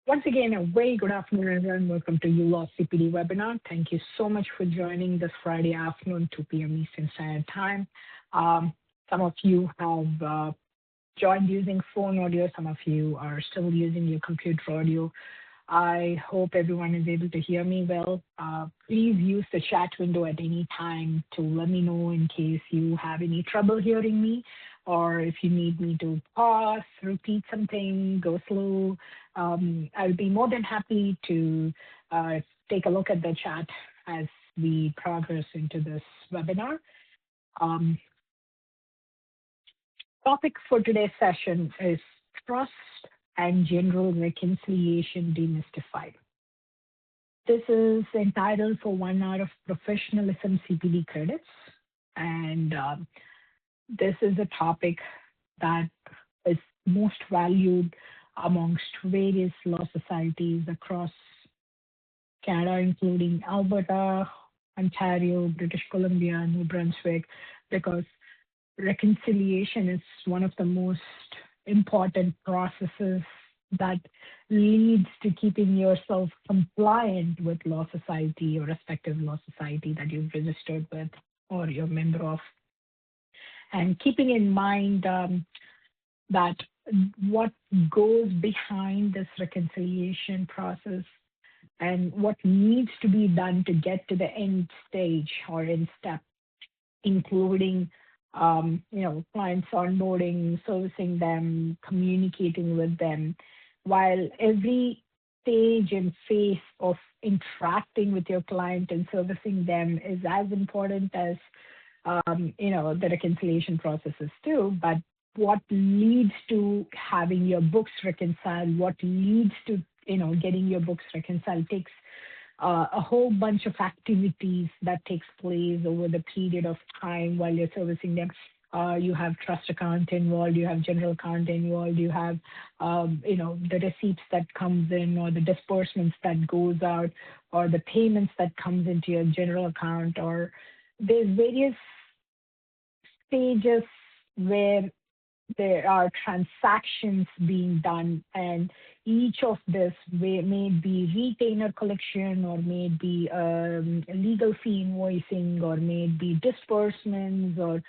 Once again, a very good afternoon, everyone. Welcome to uLaw CPD webinar. Thank you so much for joining this Friday afternoon, 2 p.m. Eastern Standard Time. Some of you have joined using phone audio. Some of you are still using your computer audio. I hope everyone is able to hear me well. Please use the chat window at any time to let me know in case you have any trouble hearing me, or if you need me to pause, repeat something, go slow. I'll be more than happy to take a look at the chat as we progress into this webinar. Topic for today's session is trust and general reconciliation demystified. This is entitled for 1 hour of professionalism CPD credits, and this is a topic that is most valued amongst various law societies across Canada, including Alberta, Ontario, British Columbia, New Brunswick, because reconciliation is one of the most important processes that leads to keeping yourself compliant with law society or respective law society that you've registered with or you're a member of. And keeping in mind that what goes behind this reconciliation process and what needs to be done to get to the end stage or end step, including clients onboarding, servicing them, communicating with them, while every stage and phase of interacting with your client and servicing them is as important as the reconciliation processes too. But what leads to having your books reconciled, what leads to getting your books reconciled takes a whole bunch of activities that takes place over the period of time while you're servicing them. You have trust account involved, you have general account involved, you have the receipts that comes in or the disbursements that goes out or the payments that comes into your general account, or there's various stages where there are transactions being done, and each of this may be retainer collection or may be legal fee invoicing or may be disbursements or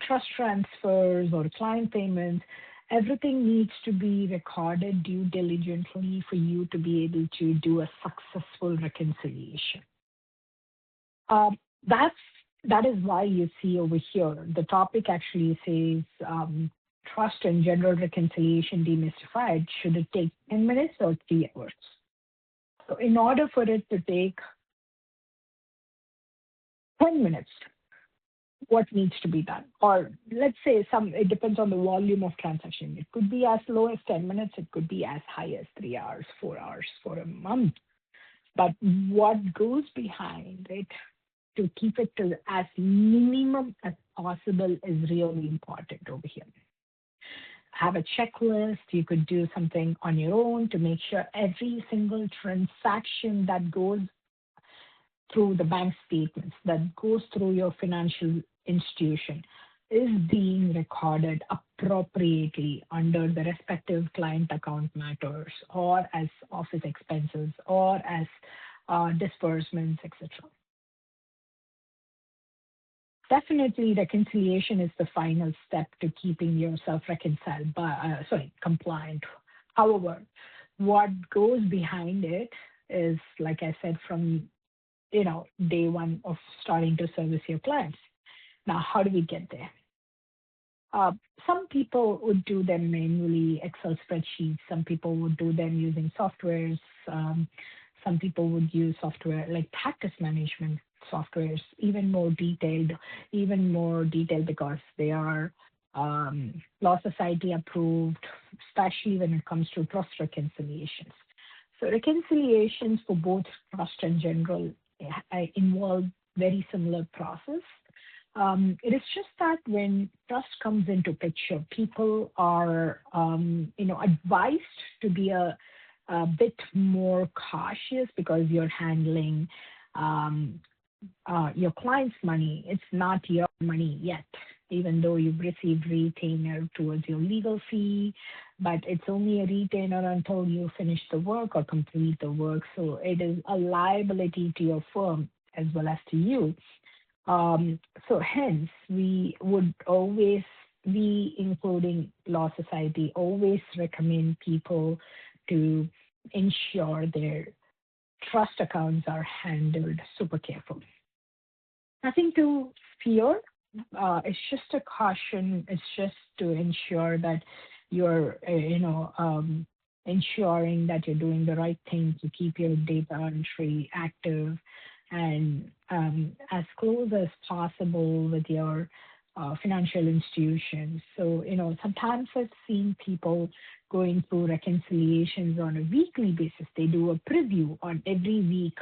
trust transfers or client payments. Everything needs to be recorded due diligently for you to be able to do a successful reconciliation. That is why you see over here, the topic actually says trust and general reconciliation demystified. Should it take 10 minutes or 3 hours? So in order for it to take 10 minutes, what needs to be done? Or let's say it depends on the volume of transaction. It could be as low as 10 minutes. It could be as high as 3 hours, 4 hours for a month. But what goes behind it to keep it to as minimum as possible is really important over here. Have a checklist. You could do something on your own to make sure every single transaction that goes through the bank statements, that goes through your financial institution, is being recorded appropriately under the respective client account matters or as office expenses or as disbursements, etc. Definitely, reconciliation is the final step to keeping yourself compliant. However, what goes behind it is, like I said, from day one of starting to service your clients. Now, how do we get there? Some people would do them manually, Excel spreadsheets. Some people would do them using softwares. Some people would use software like practice management softwares, even more detailed because they are law society approved, especially when it comes to trust reconciliations. So reconciliations for both trust and general involve very similar process. It is just that when trust comes into picture, people are advised to be a bit more cautious because you're handling your client's money. It's not your money yet. even though you've received retainer towards your legal fee, but it's only a retainer until you finish the work or complete the work. So it is a liability to your firm as well as to you. So hence, we would always, we, including Law Society, always recommend people to ensure their trust accounts are handled super carefully. Nothing to fear. It's just a caution. It's just to ensure that you're, ensuring that you're doing the right thing to keep your data entry active and as close as possible with your financial institutions. So, sometimes I've seen people going through reconciliations on a weekly basis. They do a preview on every week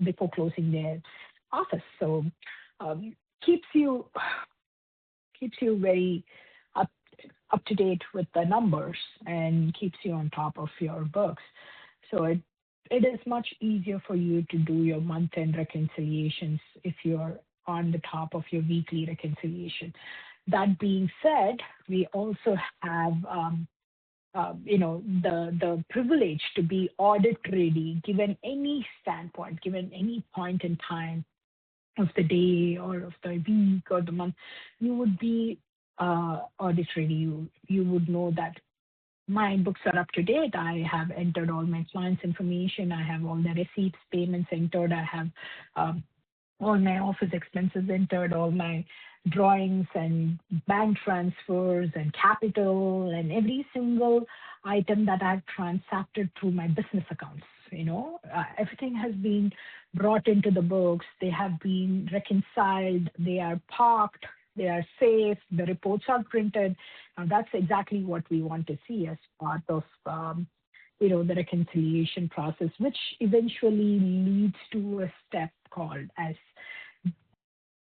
before closing their office. So um, keeps you very up up to date with the numbers and keeps you on top of your books. So it is much easier for you to do your month-end reconciliations if you're on the top of your weekly reconciliation. That being said, we also have the privilege to be audit ready given any standpoint, given any point in time of the day or of the week or the month. You would be audit ready. You would know that my books are up to date. I have entered all my clients' information. I have all the receipts, payments entered. I have um, all my office expenses entered, all my drawings and bank transfers and capital and every single item that I've transacted through my business accounts. Everything has been brought into the books. They have been reconciled. They are parked. They are safe. The reports are printed. Now that's exactly what we want to see as part of the reconciliation process, which eventually leads to a step called as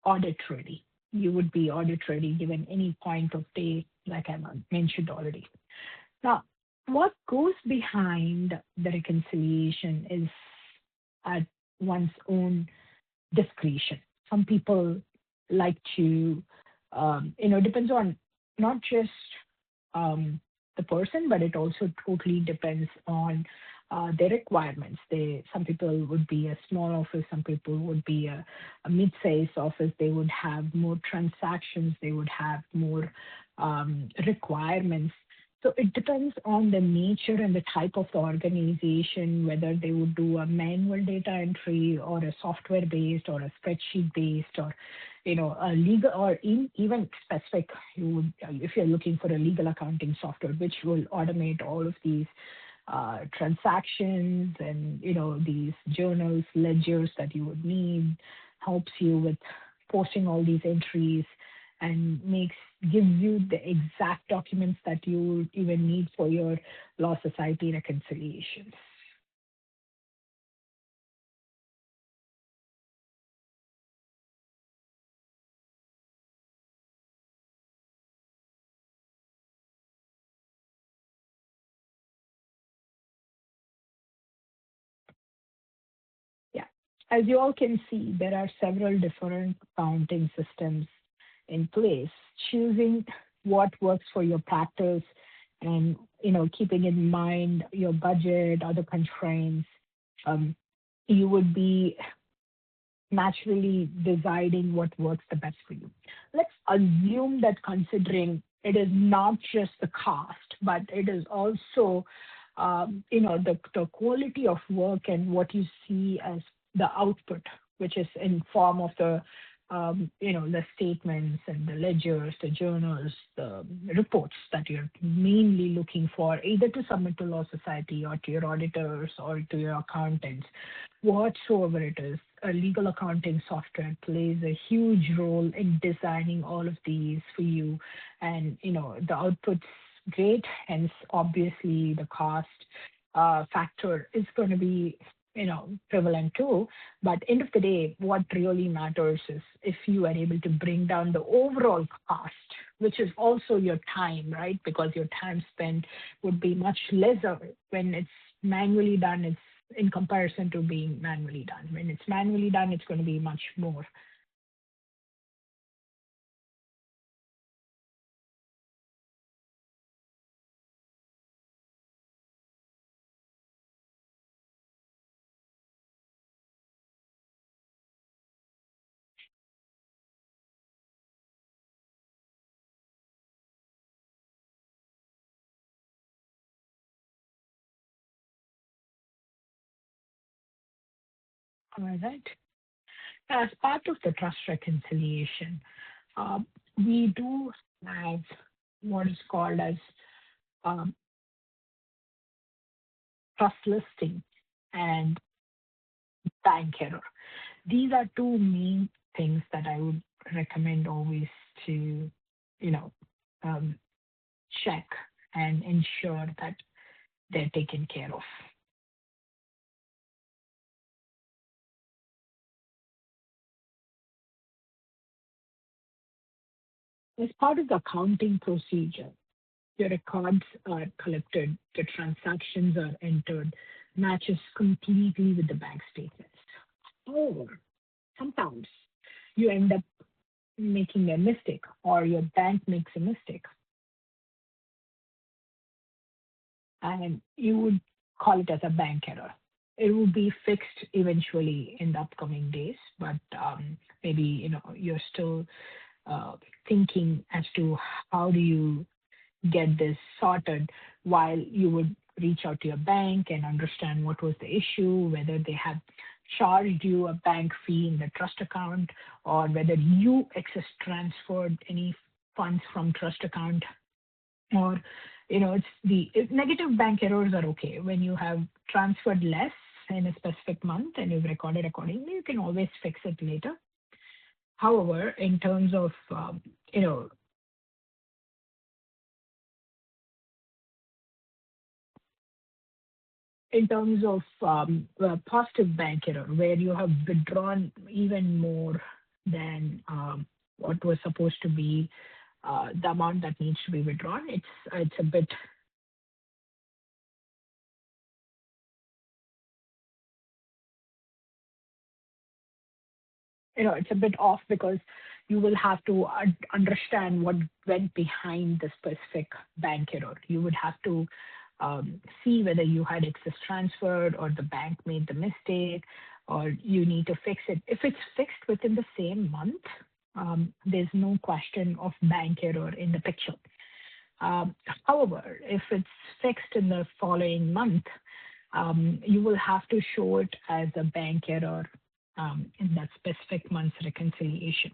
audit ready. You would be audit ready given any point of day, like I mentioned already. Now, what goes behind the reconciliation is at one's own discretion. Some people like to, depends on not just the person, but it also totally depends on their requirements. Some people would be a small office, some people would be a mid-sized office. They would have more transactions, they would have more requirements. So it depends on the nature and the type of the organization, whether they would do a manual data entry or a software-based or a spreadsheet-based or, a legal or even specific. If you're looking for a legal accounting software, which will automate all of these transactions and, these journals, ledgers that you would need, helps you with posting all these entries and gives you the exact documents that you would even need for your law society reconciliations. Yeah. As you all can see, there are several different accounting systems in place. Choosing what works for your practice and keeping in mind your budget, other constraints, you would be naturally deciding what works the best for you. Let's assume that considering it is not just the cost, but it is also the quality of work and what you see as the output, which is in form of the statements and the ledgers, the journals, the reports that you're mainly looking for, either to submit to law society or to your auditors or to your accountants, whatsoever it is. A legal accounting software plays a huge role in designing all of these for you, and the output's great. Hence, obviously, the cost factor is going to be prevalent too. But end of the day, what really matters is if you are able to bring down the overall cost, which is also your time, right? Because your time spent would be much lesser when it's manually done. It's in comparison to being manually done. When it's manually done, it's going to be much more. All right. As part of the trust reconciliation, uh, we do have what is called as um, trust listing and bank error. These are two main things that I would recommend always to, you know, um, check and ensure that they're taken care of. As part of the accounting procedure, your records are collected, the transactions are entered, matches completely with the bank statements. However, sometimes you end up making a mistake or your bank makes a mistake and you would call it as a bank error. It will be fixed eventually in the upcoming days, but maybe you're still uh, thinking as to how do you get this sorted while you would reach out to your bank and understand what was the issue, whether they have charged you a bank fee in the trust account or whether you excess transferred any funds from trust account or it's negative bank errors are okay when you have transferred less in a specific month and you've recorded accordingly. You can always fix it later. However, in terms of you know positive bank error where you have withdrawn even more than what was supposed to be the amount that needs to be withdrawn, it's a bit it's a bit off because you will have to understand what went behind the specific bank error. You would have to see whether you had excess transferred or the bank made the mistake or you need to fix it. If it's fixed within the same month, there's no question of bank error in the picture. However, if it's fixed in the following month, you will have to show it as a bank error in that specific month's reconciliation.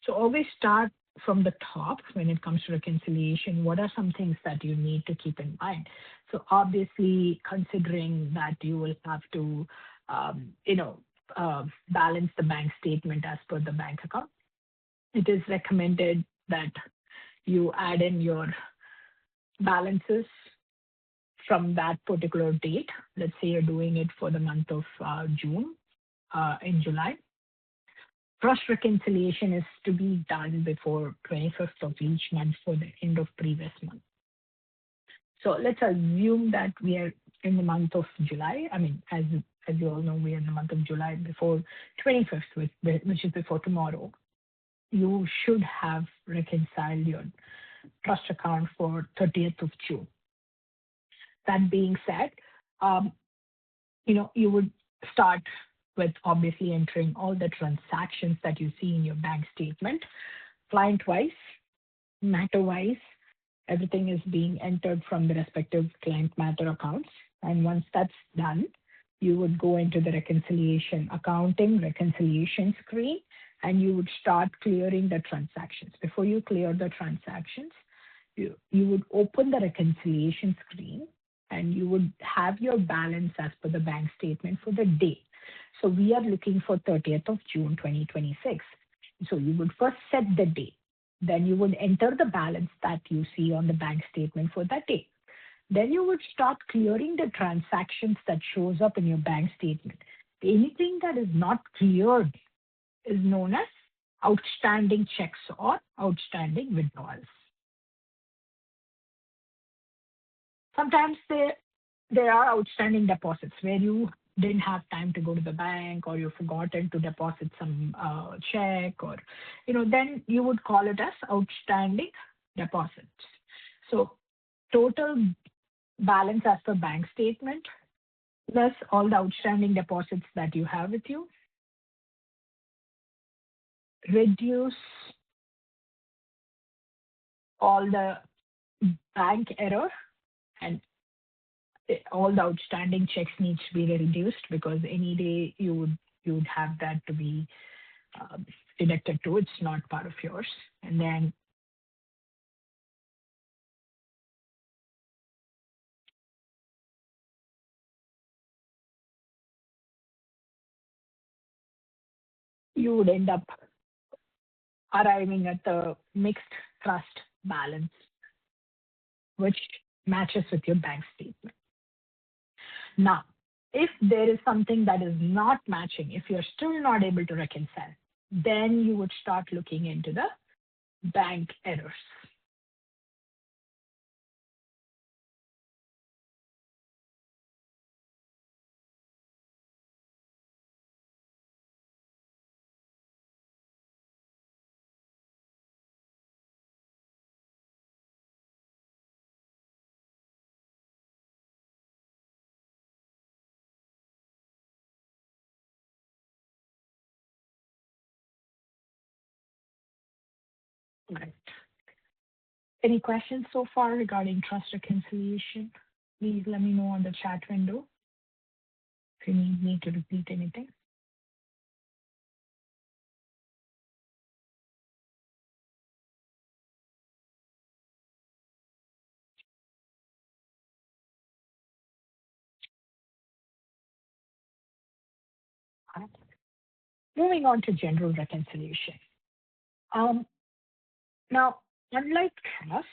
So always start from the top when it comes to reconciliation. What are some things that you need to keep in mind? So obviously, considering that you will have to, balance the bank statement as per the bank account, it is recommended that you add in your balances from that particular date. Let's say you're doing it for the month of June in July. Trust reconciliation is to be done before 25th of each month for the end of previous month. So let's assume that we are in the month of July. I mean, as you all know, we are in the month of July before 25th, which is before tomorrow. You should have reconciled your trust account for 30th of June. That being said, you would start with obviously entering all the transactions that you see in your bank statement, client-wise, matter-wise. Everything is being entered from the respective client matter accounts. And once that's done, you would go into the reconciliation accounting reconciliation screen and you would start clearing the transactions. Before you clear the transactions, you would open the reconciliation screen and you would have your balance as per the bank statement for the day. So we are looking for 30th of June 2026. So you would first set the day. Then you would enter the balance that you see on the bank statement for that day. Then you would start clearing the transactions that shows up in your bank statement. Anything that is not cleared is known as outstanding checks or outstanding withdrawals. Sometimes there are outstanding deposits where you didn't have time to go to the bank or you've forgotten to deposit some check or, then you would call it as outstanding deposits. So total balance as per bank statement plus all the outstanding deposits that you have with you, reduce all the bank error and all the outstanding checks needs to be reduced, because any day you would have that to be deducted too. It's not part of yours. And then you would end up arriving at the mixed trust balance, which matches with your bank statement. Now, if there is something that is not matching, if you're still not able to reconcile, then you would start looking into the bank errors. Right. Any questions so far regarding trust reconciliation? Please let me know on the chat window if you need me to repeat anything. Right. Moving on to general reconciliation. Now, unlike trust,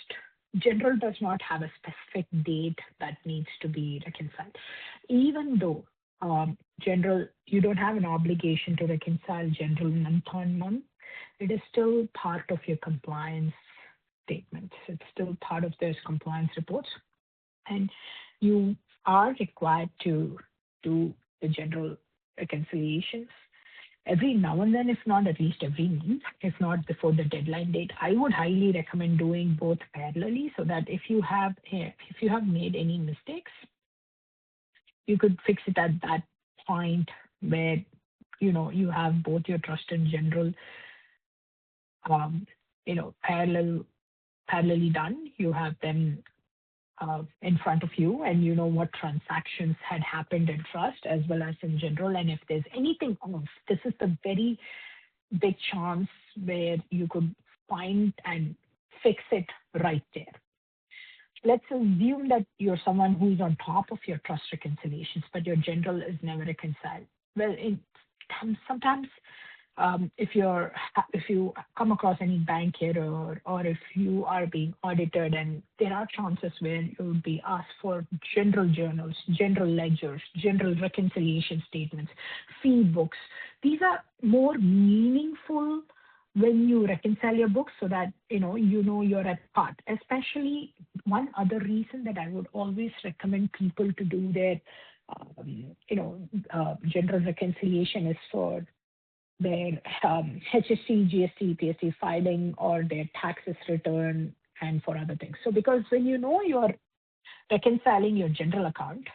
general does not have a specific date that needs to be reconciled. Even though general, you don't have an obligation to reconcile general month on month, it is still part of your compliance statements. It's still part of those compliance reports. And you are required to do the general reconciliations every now and then, if not at least every month, if not before the deadline date. I would highly recommend doing both parallelly, so that if you have made any mistakes, you could fix it at that point where you have both your trust and general parallelly done. You have them in front of you, and you know what transactions had happened in trust as well as in general. And if there's anything off, this is the very big chance where you could find and fix it right there. Let's assume that you're someone who's on top of your trust reconciliations, but your general is never reconciled. Well, sometimes if you come across any bank error, or if you are being audited, and there are chances where you will be asked for general journals, general ledgers, general reconciliation statements, fee books. These are more meaningful when you reconcile your books, so that you're at part. Especially, one other reason that I would always recommend people to do their general reconciliation is for their HST, GST, PST filing, or their taxes return, and for other things. So because when you're reconciling your general account,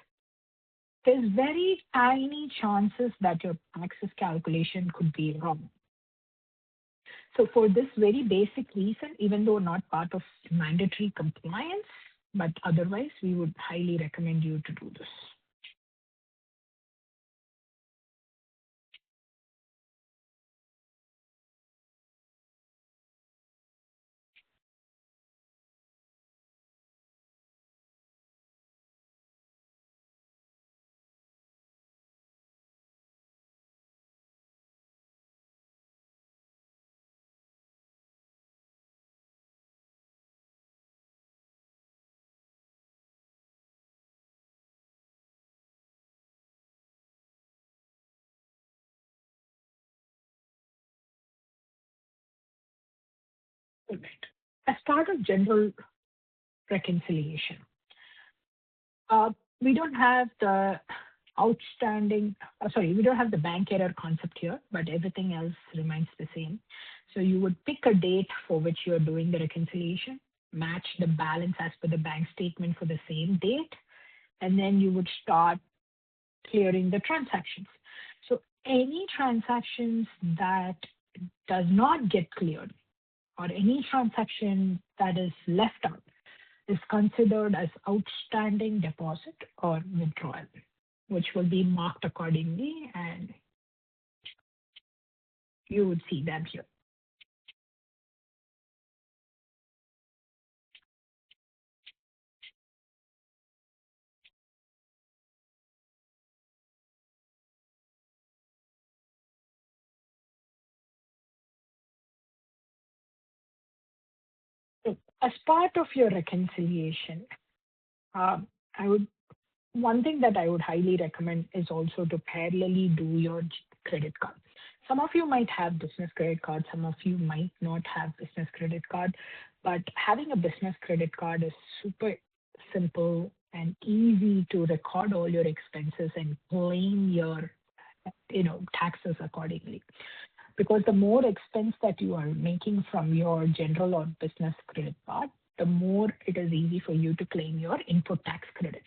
there's very tiny chances that your taxes calculation could be wrong. So for this very basic reason, even though not part of mandatory compliance, but otherwise, we would highly recommend you to do this. Right. As part of general reconciliation, we don't have the we don't have the bank error concept here, but everything else remains the same. So you would pick a date for which you're doing the reconciliation, match the balance as per the bank statement for the same date, and then you would start clearing the transactions. So any transactions that does not get cleared, or any transaction that is left out, is considered as outstanding deposit or withdrawal, which will be marked accordingly, and you would see them here. So as part of your reconciliation, um, I would one thing that I would highly recommend is also to parallelly do your credit card. Some of you might have business credit card, some of you might not have business credit card, but having a business credit card is super simple and easy to record all your expenses and claim your taxes accordingly. Because the more expense that you are making from your general or business credit card, the more it is easy for you to claim your input tax credit.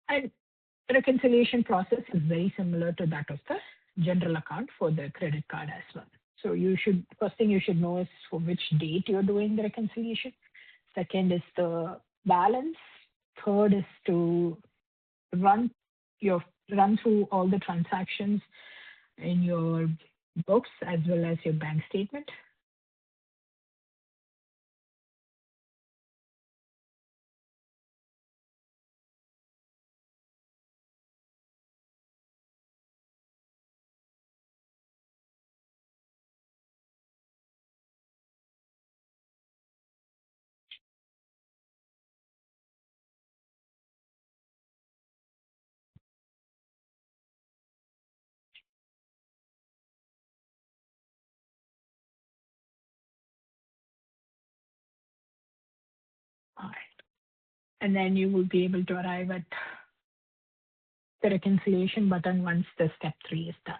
And the reconciliation process is very similar to that of the general account for the credit card as well. So first thing you should know is for which date you're doing the reconciliation. Second is the balance. Third is to run through all the transactions in your books as well as your bank statement. All right. And then you will be able to arrive at the reconciliation button once the step 3 is done.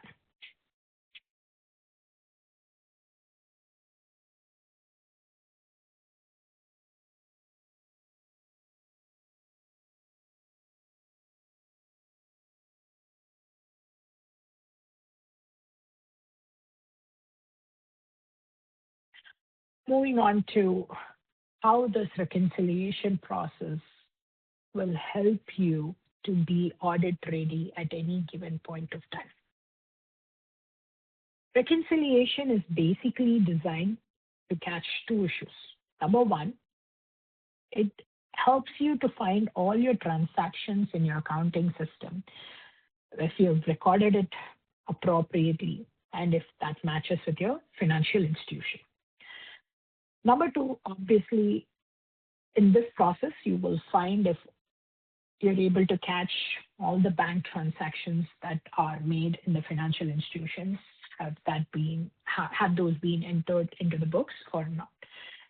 Moving on to how this reconciliation process will help you to be audit ready at any given point of time. Reconciliation is basically designed to catch 2 issues. Number one, it helps you to find all your transactions in your accounting system if you've recorded it appropriately and if that matches with your financial institution. Number two, obviously, in this process, you will find if you're able to catch all the bank transactions that are made in the financial institutions, have those been entered into the books or not.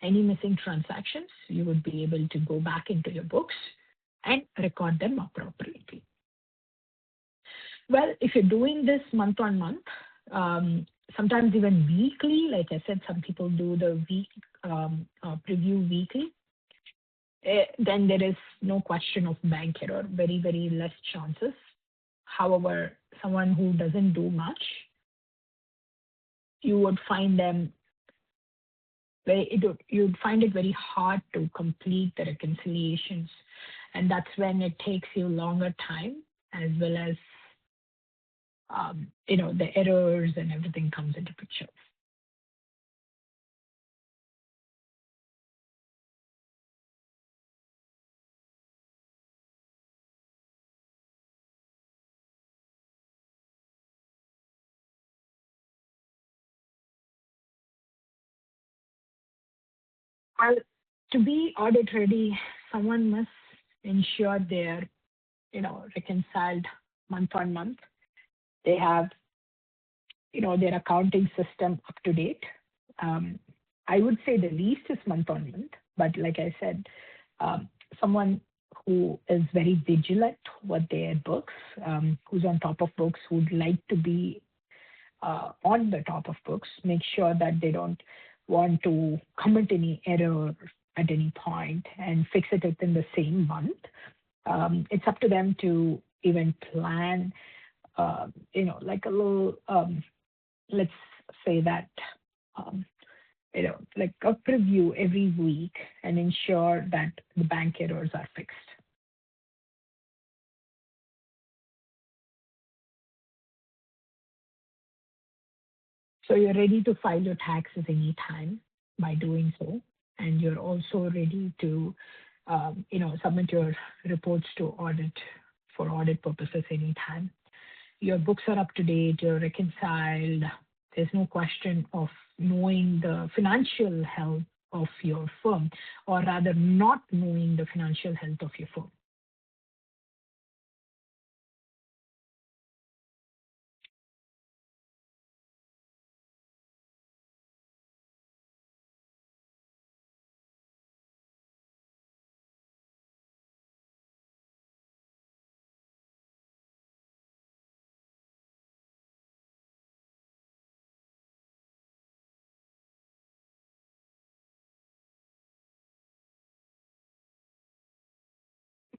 Any missing transactions, you would be able to go back into your books and record them appropriately. Well, if you're doing this month on month, sometimes even weekly, like I said, some people do the week preview weekly, then there is no question of bank error, very, very less chances. However, someone who doesn't do much, you would find you'd find it very hard to complete the reconciliations. And that's when it takes you longer time, as well as the errors and everything comes into picture. Well, to be audit ready, someone must ensure they're reconciled month on month. They have their accounting system up to date. I would say the least is month on month, but like I said, someone who is very vigilant with their books, who's on top of books, who'd like to be on the top of books, make sure that they don't want to commit any error at any point and fix it within the same month. It's up to them to even plan, like a little, let's say that like a preview every week and ensure that the bank errors are fixed. So you're ready to file your taxes anytime by doing so, and you're also ready to, submit your reports to audit for audit purposes anytime. Your books are up to date, you're reconciled. There's no question of knowing the financial health of your firm, or rather, not knowing the financial health of your firm.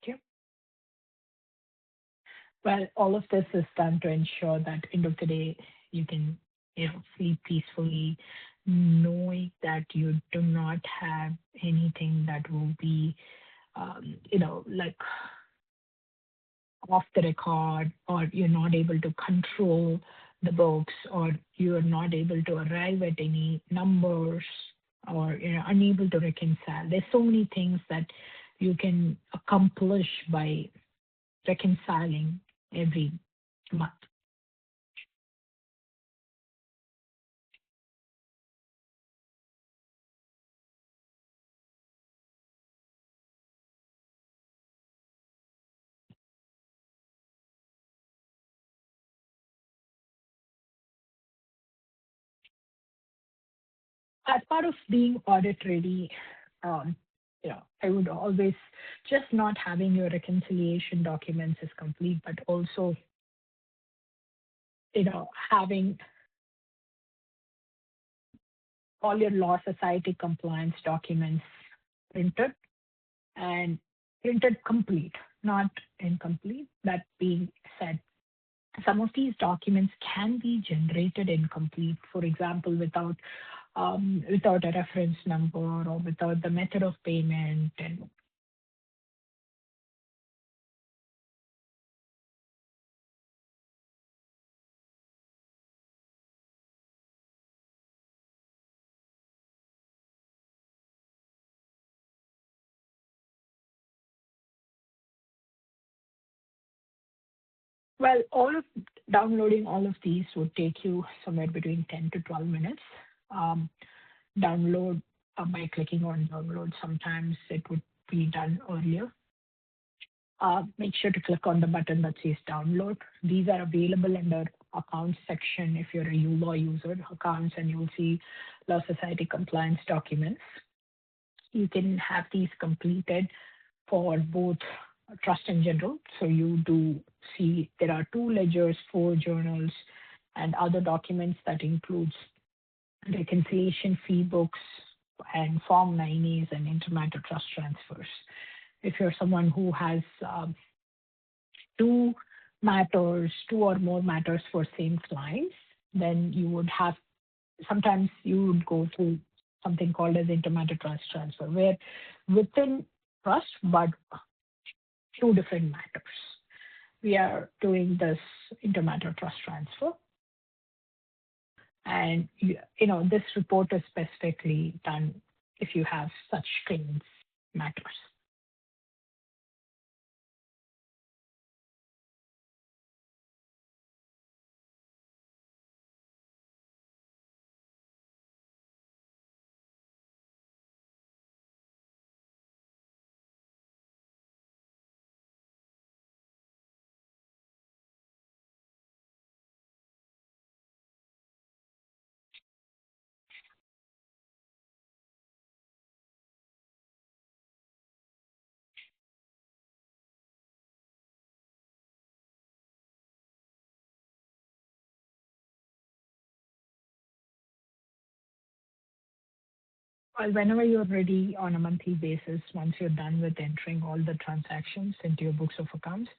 Okay. Well, all of this is done to ensure that end of the day you can, sleep peacefully, knowing that you do not have anything that will be, like off the record, or you're not able to control the books, or you're not able to arrive at any numbers, or you're unable to reconcile. There's so many things that you can accomplish by reconciling every month. As part of being audit ready, um, I would always just not having your reconciliation documents is complete, but also, having all your law society compliance documents printed and printed complete, not incomplete. That being said, some of these documents can be generated incomplete, for example, without a reference number or without the method of payment. And well, all of downloading all of these would take you somewhere between 10 to 12 minutes. Um, Download by clicking on download. Sometimes it would be done earlier. Make sure to click on the button that says download. These are available under accounts section if you're a uLaw user, accounts, and you'll see Law Society compliance documents. You can have these completed for both trust and general. So you do see there are 2 ledgers, 4 journals, and other documents that includes reconciliation fee books and Form 9As and intermatter trust transfers. If you're someone who has 2 matters, 2 or more matters for same clients, then you would have, sometimes you would go through something called as intermatter trust transfer, where within trust, but 2 different matters. We are doing this intermatter trust transfer, and this report is specifically done if you have such claims matters. Well, whenever you're ready on a monthly basis, once you're done with entering all the transactions into your books of accounts,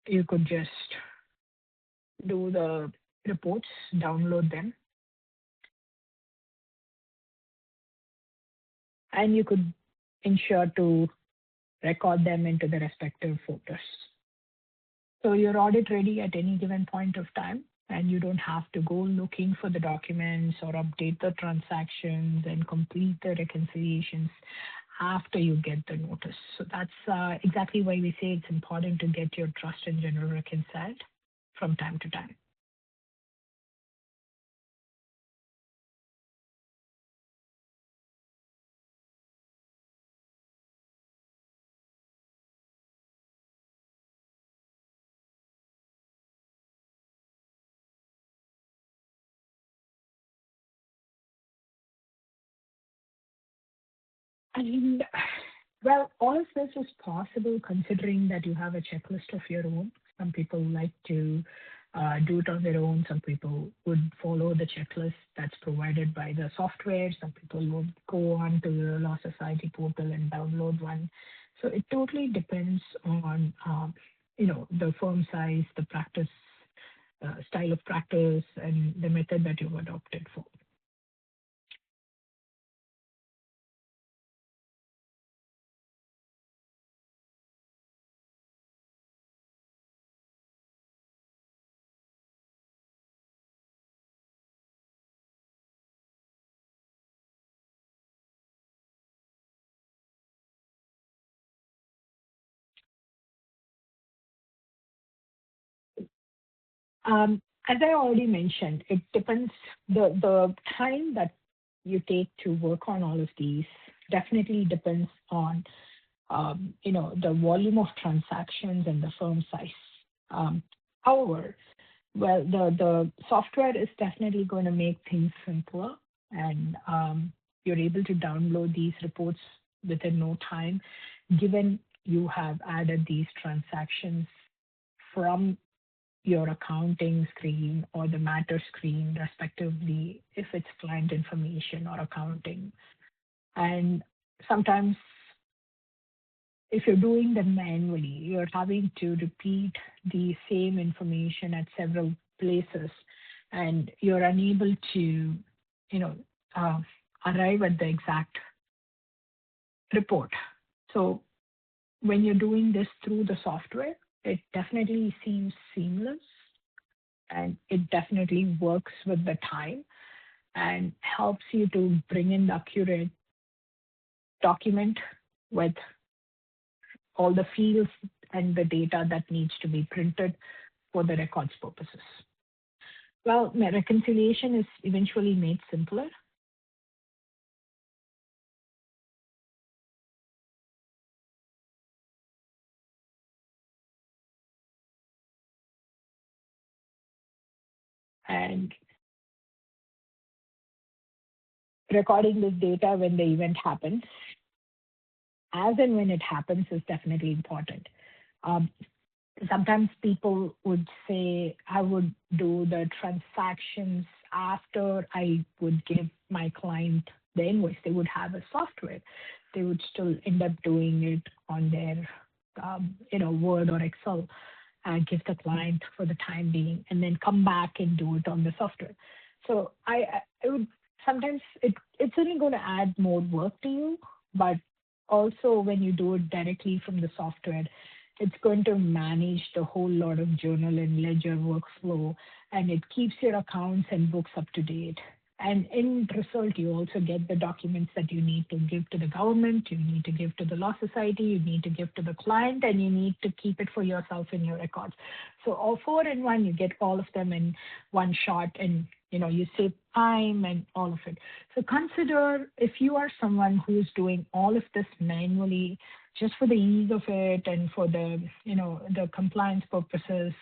you could just do the reports, download them, and you could ensure to record them into the respective folders. So you're audit ready at any given point of time, and you don't have to go looking for the documents or update the transactions and complete the reconciliations after you get the notice. So that's exactly why we say it's important to get your trust in general reconciled from time to time. And well, all of this is possible considering that you have a checklist of your own. Some people like to do it on their own. Some people would follow the checklist that's provided by the software. Some people would go on to the Law Society portal and download one. So it totally depends on the firm size, the practice, style of practice, and the method that you've adopted for. As I already mentioned, it depends. The time that you take to work on all of these definitely depends on the volume of transactions and the firm size. However, well, the software is definitely going to make things simpler, and you're able to download these reports within no time, given you have added these transactions from your accounting screen or the matter screen, respectively, if it's client information or accounting. And sometimes, if you're doing them manually, you're having to repeat the same information at several places, and you're unable to, uh, arrive at the exact report. So when you're doing this through the software, it definitely seems seamless, and it definitely works with the time and helps you to bring in the accurate document with all the fields and the data that needs to be printed for the records purposes. Well, reconciliation is eventually made simpler. And recording this data when the event happens, as and when it happens, is definitely important. Um, Sometimes people would say, I would do the transactions after I would give my client the invoice. They would have a software. They would still end up doing it on their Word or Excel, give the client for the time being, and then come back and do it on the software. So I would sometimes it's only going to add more work to you, but also when you do it directly from the software, it's going to manage the whole lot of journal and ledger workflow, and it keeps your accounts and books up to date. And in result, you also get the documents that you need to give to the government, you need to give to the law society, you need to give to the client, and you need to keep it for yourself in your records. So all four in one, you get all of them in one shot, and you save time and all of it. So consider, if you are someone who's doing all of this manually, just for the ease of it and for the compliance purposes,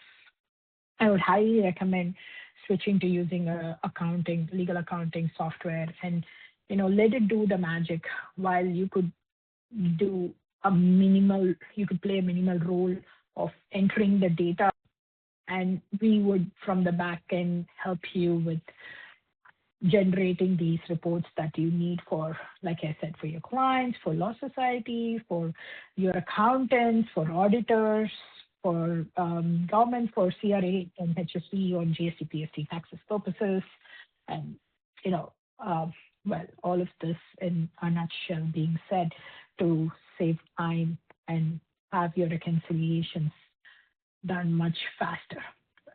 I would highly recommend switching to using a legal accounting software, and let it do the magic, while you could play a minimal role of entering the data, and we would from the back end help you with generating these reports that you need for, like I said, for your clients, for law society, for your accountants, for auditors, for government, for CRA and HST or GST, PST taxes purposes. And, Well, all of this in a nutshell being said to save time and have your reconciliations done much faster.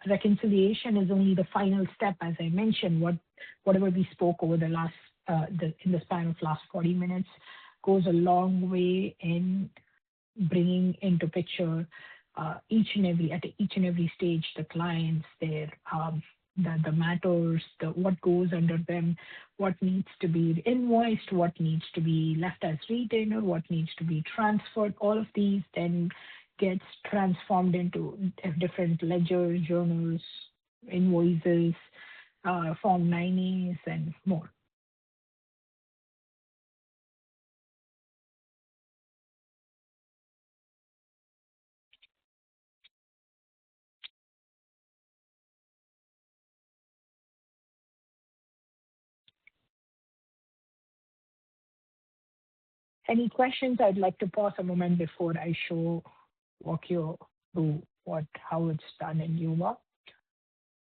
Reconciliation is only the final step, as I mentioned. Whatever we spoke over the last in the span of last 40 minutes goes a long way in bringing into picture at each and every stage the clients, their the matters, what goes under them, what needs to be invoiced, what needs to be left as retainer, what needs to be transferred. All of these then gets transformed into different ledgers, journals, invoices, Form 9As, and more. Any questions? I'd like to pause a moment before I walk you through how it's done in uLaw.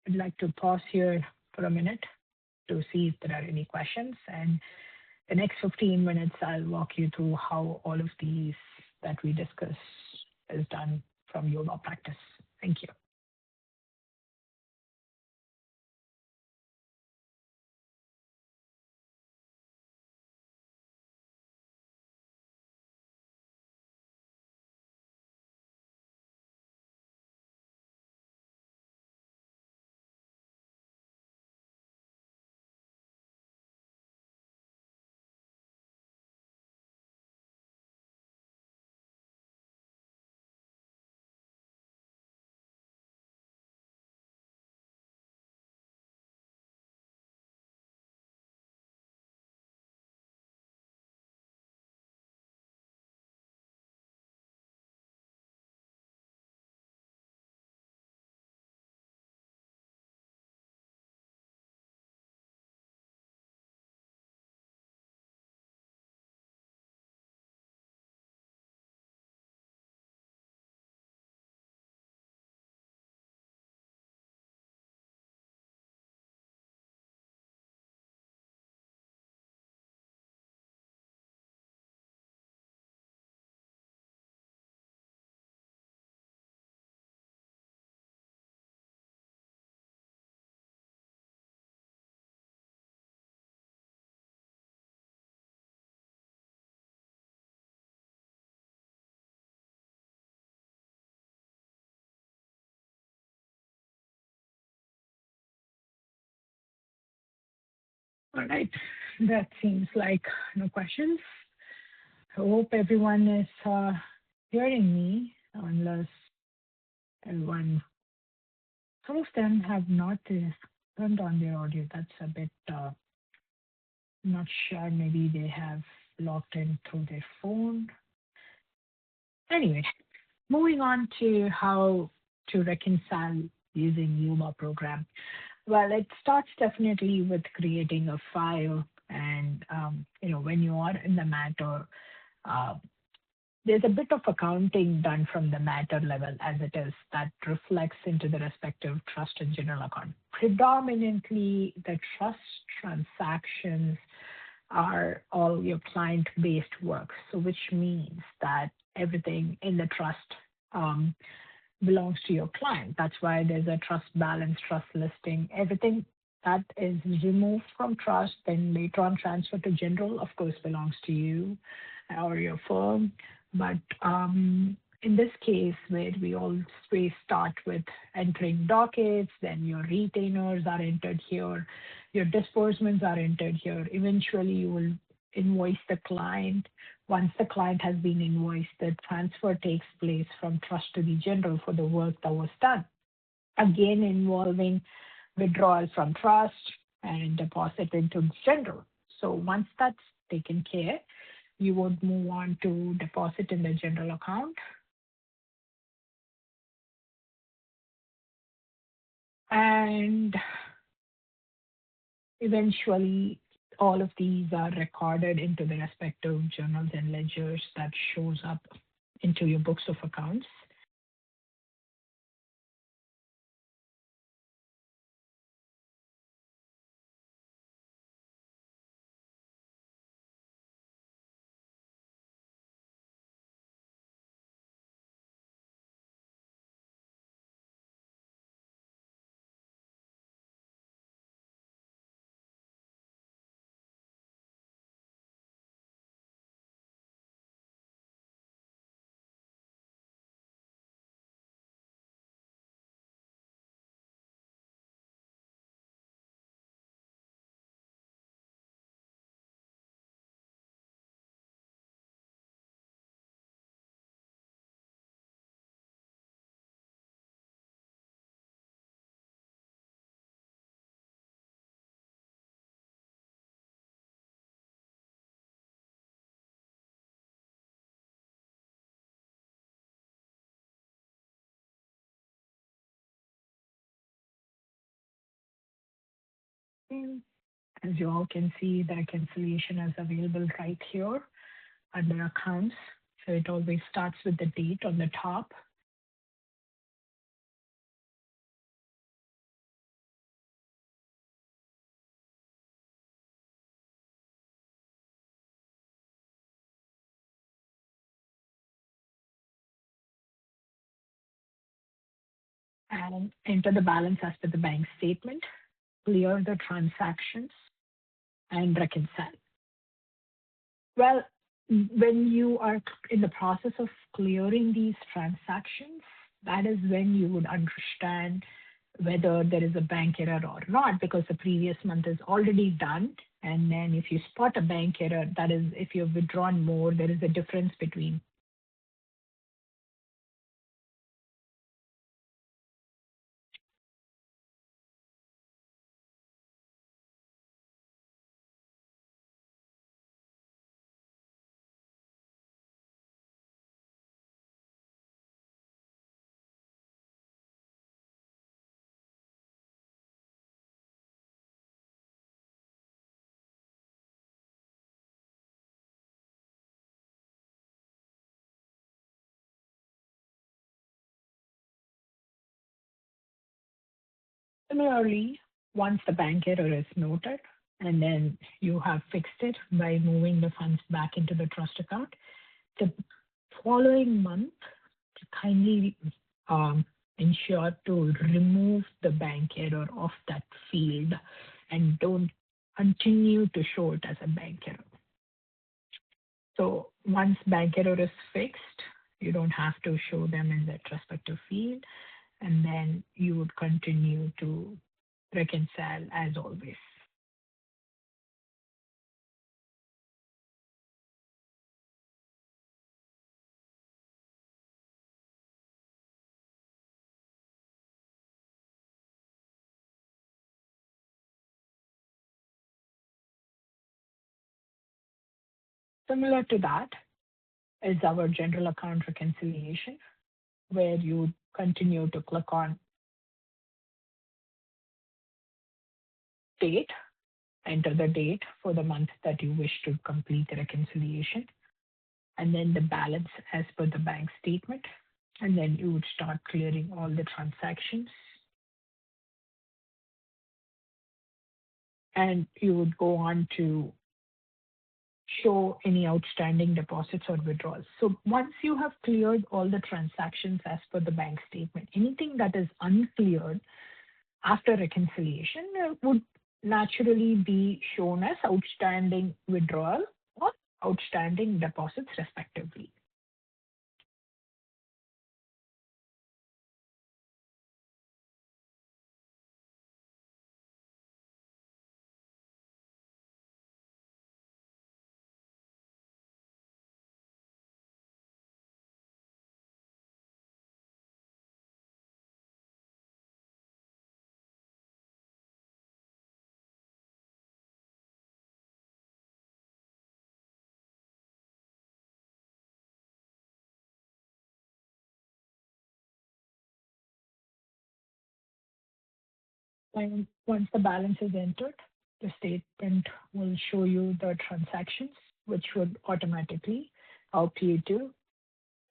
I'd like to pause here for a minute to see if there are any questions. And the next 15 minutes, I'll walk you through how all of these that we discuss is done from uLawPractice. Thank you. All right. That seems like no questions. I hope everyone is hearing me, unless everyone, some of them have not turned on their audio. That's a bit not sure. Maybe they have logged in through their phone. Anyway, moving on to how to reconcile using uLaw program. Well, it starts definitely with creating a file, and when you are in the matter, uh, there's a bit of accounting done from the matter level as it is that reflects into the respective trust and general account. Predominantly, the trust transactions are all your client-based work, so which means that everything in the trust um, belongs to your client. That's why there's a trust balance, trust listing, everything that is removed from trust, then later on transferred to general, of course, belongs to you or your firm. But in this case, where we always start with entering dockets, then your retainers are entered here, your disbursements are entered here. Eventually, you will invoice the client. Once the client has been invoiced, the transfer takes place from trust to the general for the work that was done. Again, involving withdrawal from trust and deposit into general. So once that's taken care, you would move on to deposit in the general account. And eventually, all of these are recorded into the respective journals and ledgers that shows up into your books of accounts. Mm. As you all can see, the reconciliation is available right here under accounts. So it always starts with the date on the top. And enter the balance as per the bank statement, clear the transactions, and reconcile. Well, when you are in the process of clearing these transactions, that is when you would understand whether there is a bank error or not, because the previous month is already done. And then if you spot a bank error, that is, if you've withdrawn more, there is a difference between. Similarly, once the bank error is noted, and then you have fixed it by moving the funds back into the trust account, the following month, kindly ensure to remove the bank error of that field and don't continue to show it as a bank error. So once bank error is fixed, you don't have to show them in that respective field, and then you would continue to reconcile as always. Similar to that is our general account reconciliation, where you continue to click on date, enter the date for the month that you wish to complete the reconciliation, and then the balance as per the bank statement. And then you would start clearing all the transactions. And you would go on to show any outstanding deposits or withdrawals. So once you have cleared all the transactions as per the bank statement, anything that is uncleared after reconciliation would naturally be shown as outstanding withdrawal or outstanding deposits respectively. And once the balance is entered, the statement will show you the transactions, which would automatically help you to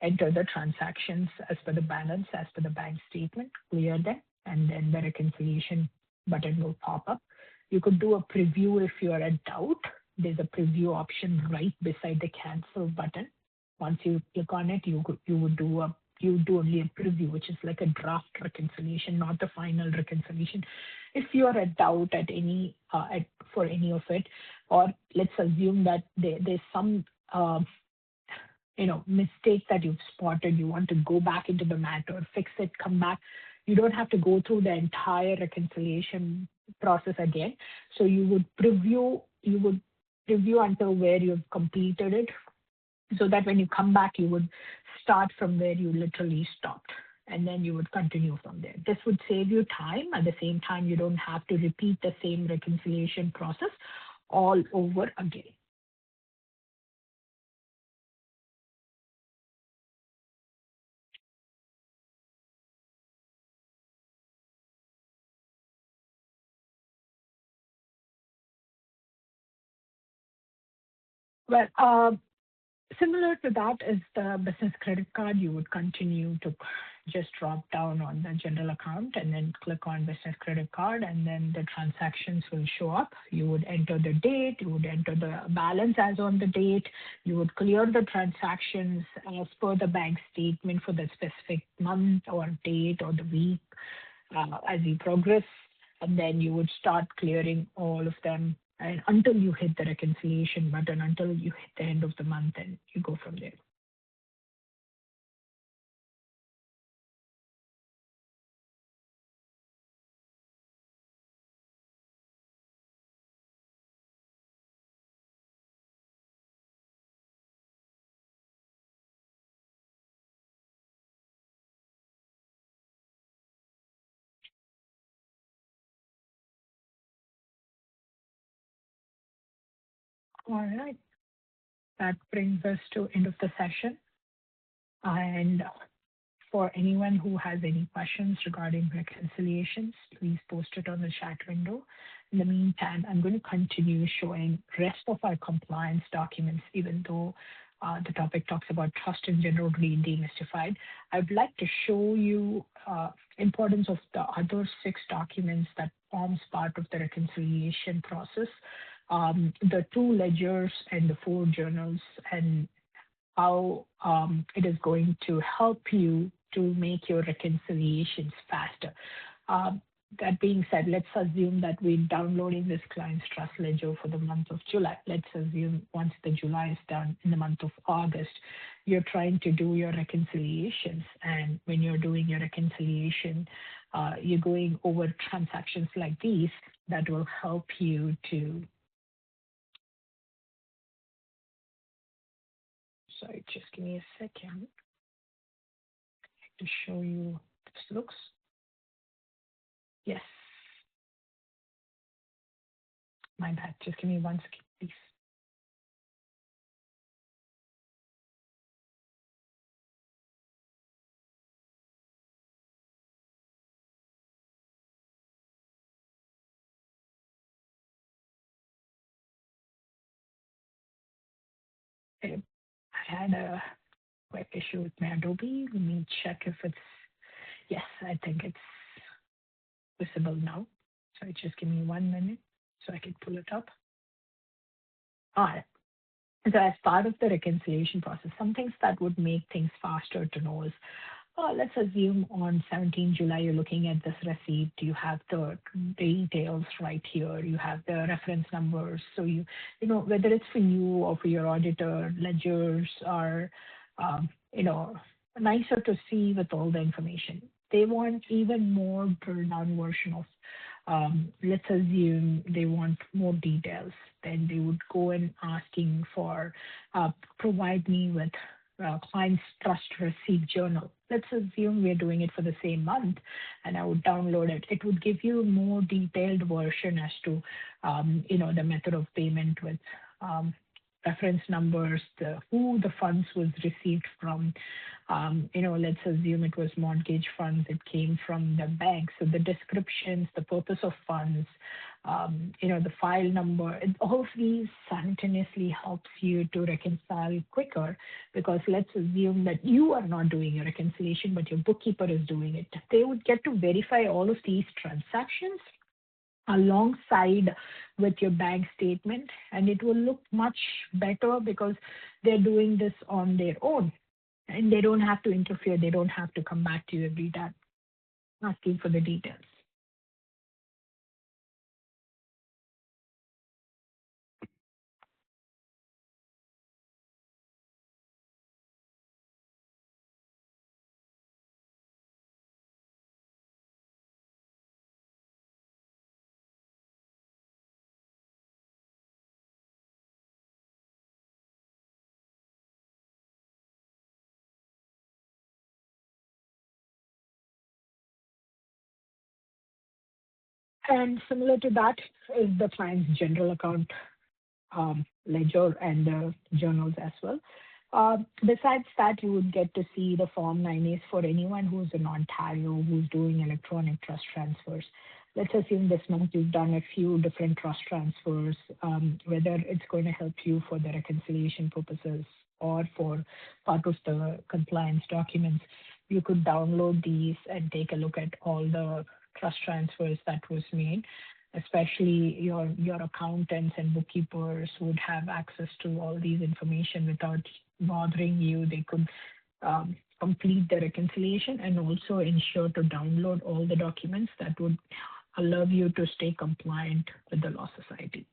enter the transactions as per the balance, as per the bank statement, clear them, and then the reconciliation button will pop up. You could do a preview if you are in doubt. There's a preview option right beside the cancel button. Once you click on it, you do only a preview, which is like a draft reconciliation, not the final reconciliation. If you are at doubt at any for any of it, or let's assume that there's some mistake that you've spotted, you want to go back into the matter, fix it, come back. You don't have to go through the entire reconciliation process again. So you would preview until where you've completed it, so that when you come back, you would start from where you literally stopped, and then you would continue from there. This would save you time. At the same time, you don't have to repeat the same reconciliation process all over again. Well, similar to that is the business credit card. You would continue to just drop down on the general account and then click on business credit card, and then the transactions will show up. You would enter the date, you would enter the balance as on the date, you would clear the transactions as per the bank statement for the specific month or date or the week as you progress, and then you would start clearing all of them and until you hit the reconciliation button, until you hit the end of the month, and you go from there. All right. That brings us to end of the session. And for anyone who has any questions regarding reconciliations, please post it on the chat window. In the meantime, I'm going to continue showing rest of our compliance documents, even though the topic talks about trust in general being demystified. I'd like to show you importance of the other 6 documents that forms part of the reconciliation process, the 2 ledgers and the 4 journals, and how it is going to help you to make your reconciliations faster. That being said, let's assume that we're downloading this client's trust ledger for the month of July. Let's assume once the July is done, in the month of August, you're trying to do your reconciliations. And when you're doing your reconciliation, you're going over transactions like these that will help you to. Sorry, just give me a second to show you this looks. Yes. My bad. Just give me 1 second, please. Okay. I had a quick issue with my Adobe. Let me check if it's, yes, I think it's visible now. So just give me 1 minute so I can pull it up. All right. So as part of the reconciliation process, some things that would make things faster to know is, let's assume on 17 July, you're looking at this receipt. You have the details right here. You have the reference numbers. So you know, whether it's for you or for your auditor, ledgers are, nicer to see with all the information. They want even more drilled down version of, let's assume they want more details. Then they would go and asking for, provide me with client's trust receipt journal. Let's assume we're doing it for the same month, and I would download it. It would give you a more detailed version as to, the method of payment with reference numbers, who the funds was received from. Let's assume it was mortgage funds. It came from the bank. So the descriptions, the purpose of funds, the file number, all of these simultaneously helps you to reconcile quicker, because let's assume that you are not doing a reconciliation, but your bookkeeper is doing it. They would get to verify all of these transactions alongside with your bank statement, and it will look much better because they're doing this on their own and they don't have to interfere. They don't have to come back to you every time asking for the details. And similar to that is the client's general account ledger and the journals as well. Besides that, you would get to see the Form 9As for anyone who's in Ontario who's doing electronic trust transfers. let's assume this month you've done a few different trust transfers, whether it's going to help you for the reconciliation purposes or for part of the compliance documents, you could download these and take a look at all the trust transfers that was made. Especially your accountants and bookkeepers would have access to all these information without bothering you. They could complete the reconciliation and also ensure to download all the documents that would allow you to stay compliant with the Law Society.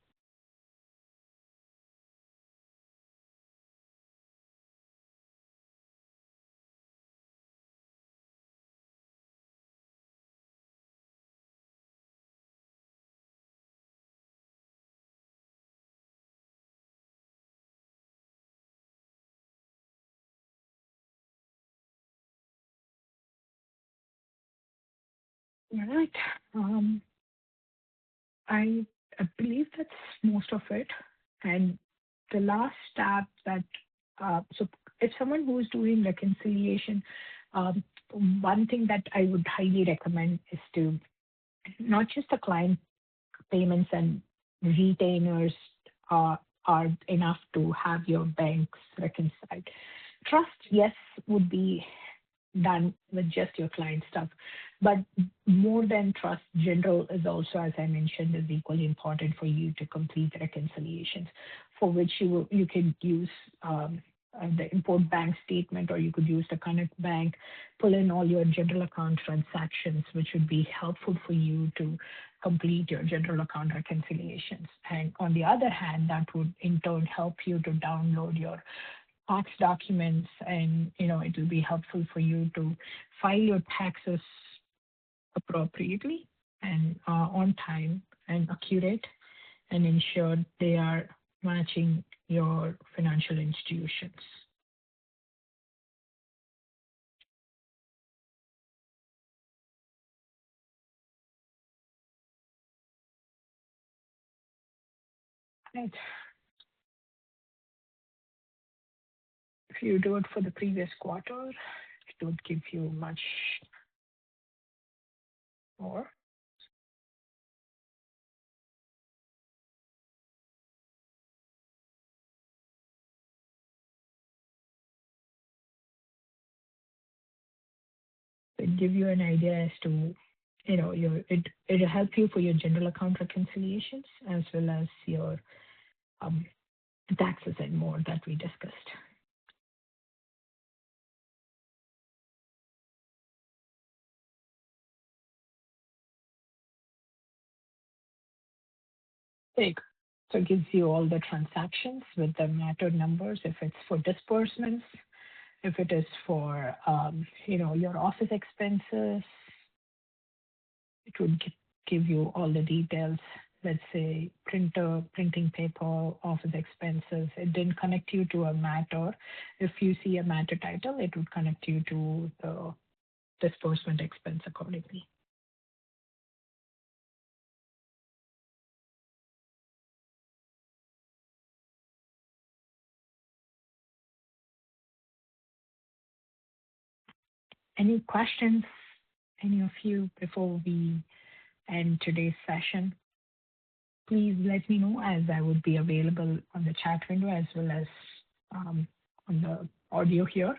All right. I believe that's most of it. And the last tab that, so if someone who is doing reconciliation, one thing that I would highly recommend is to not just the client payments and retainers are enough to have your banks reconciled. Trust, yes, would be done with just your client stuff. But more than trust, general is also, as I mentioned, is equally important for you to complete reconciliations, for which you can use the import bank statement, or you could use the Connect Bank, pull in all your general account transactions, which would be helpful for you to complete your general account reconciliations. And on the other hand, that would in turn help you to download your tax documents, and it will be helpful for you to file your taxes appropriately and on time and accurate, and ensure they are matching your financial institutions. Right. If you do it for the previous quarter, it would give you much more. It give you an idea as to, it'll help you for your general account reconciliations as well as your um, taxes and more that we discussed. Big. So it gives you all the transactions with the matter numbers, if it's for disbursements, if it is for, your office expenses, it would give you all the details. Let's say printing paper, office expenses. It didn't connect you to a matter. If you see a matter title, it would connect you to the disbursement expense accordingly. Any questions, any of you, before we end today's session? Please let me know, as I would be available on the chat window as well as on the audio here.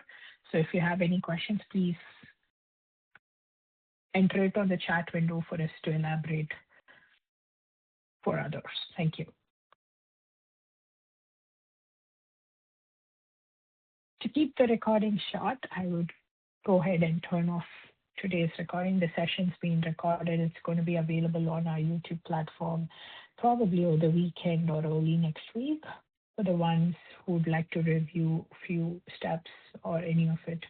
So if you have any questions, please enter it on the chat window for us to elaborate for others. Thank you. To keep the recording short, I would go ahead and turn off today's recording. The session's being recorded. It's going to be available on our YouTube platform probably over the weekend or early next week. For the ones who would like to review a few steps or any of it,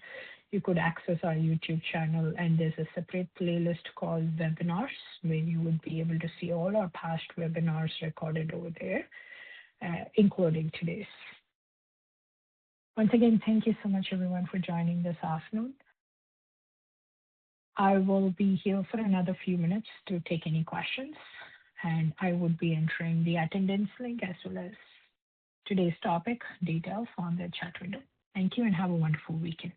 you could access our YouTube channel, and there's a separate playlist called Webinars, where you would be able to see all our past webinars recorded over there, including today's. Once again, thank you so much, everyone, for joining this afternoon. I will be here for another few minutes to take any questions, and I would be entering the attendance link as well as today's topic details on the chat window. Thank you and have a wonderful weekend.